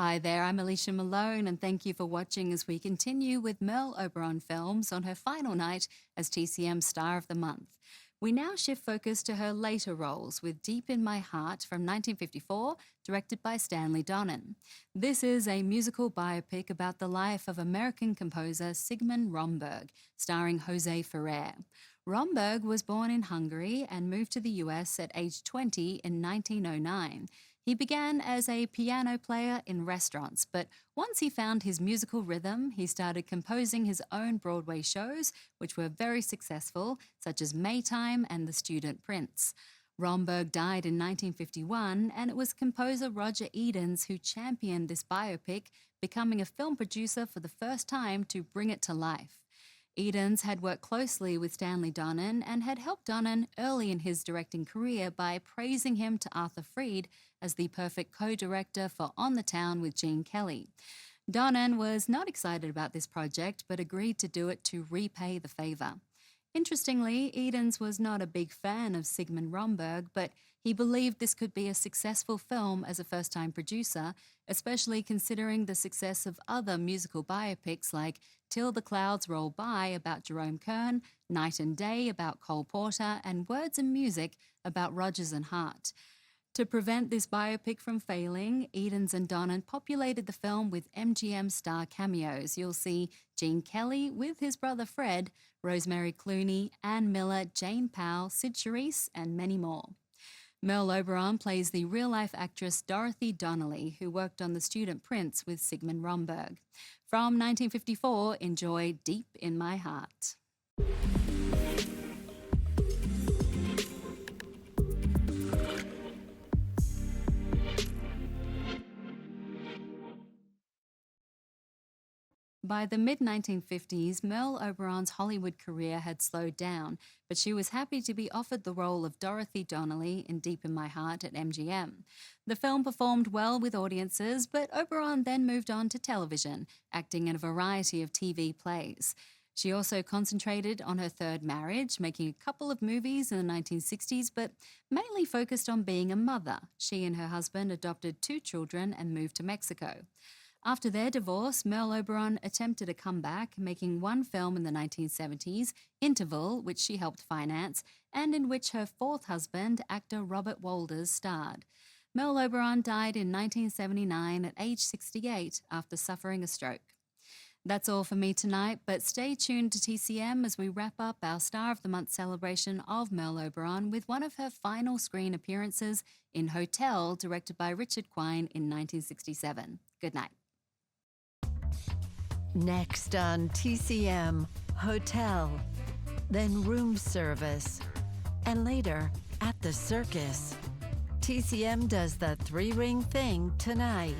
Hi there, I'm Alicia Malone, and thank you for watching as we continue with Merle Oberon Films on her final night as TCM Star of the Month. We now shift focus to her later roles with Deep in My Heart from 1954, directed by Stanley Donen. This is a musical biopic about the life of American composer Sigmund Romberg, starring Jose Ferrer. Romberg was born in Hungary and moved to the US at age 20 in 1909. He began as a piano player in restaurants, but once he found his musical rhythm, he started composing his own Broadway shows, which were very successful, such as Maytime and The Student Prince. Romberg died in 1951, and it was composer Roger Edens who championed this biopic, becoming a film producer for the first time to bring it to life. Edens had worked closely with Stanley Donen and had helped Donen early in his directing career by praising him to Arthur Freed as the perfect co-director for On the Town with Gene Kelly. Donen was not excited about this project but agreed to do it to repay the favor. Interestingly, Edens was not a big fan of Sigmund Romberg, but he believed this could be a successful film as a first-time producer, especially considering the success of other musical biopics like Till the Clouds Roll By about Jerome Kern, Night and Day about Cole Porter, and Words and Music about Rodgers and Hart. To prevent this biopic from failing, Edens and Donen populated the film with MGM star cameos. You'll see Gene Kelly with his brother Fred, Rosemary Clooney, Ann Miller, Jane Powell, Sid Charisse, and many more. Merle Oberon plays the real-life actress Dorothy Donnelly, who worked on The Student Prince with Sigmund Romberg. From 1954, enjoy Deep in My Heart. By the mid-1950s, Merle Oberon's Hollywood career had slowed down, but she was happy to be offered the role of Dorothy Donnelly in Deep in My Heart at MGM. The film performed well with audiences, but Oberon then moved on to television, acting in a variety of TV plays. She also concentrated on her third marriage, making a couple of movies in the 1960s, but mainly focused on being a mother. She and her husband adopted 2 children and moved to Mexico. After their divorce, Merle Oberon attempted a comeback, making one film in the 1970s, Interval, which she helped finance, and in which her 4th husband, actor Robert Wolders, starred. Merle Oberon died in 1979 at age 68 after suffering a stroke. That's all for me tonight, but stay tuned to TCM as we wrap up our Star of the Month celebration of Merle Oberon with one of her final screen appearances in Hotel, directed by Richard Quine in 1967. Good night. Next on TCM, Hotel, then Room Service, and later at the circus. TCM does the 3-ring thing tonight.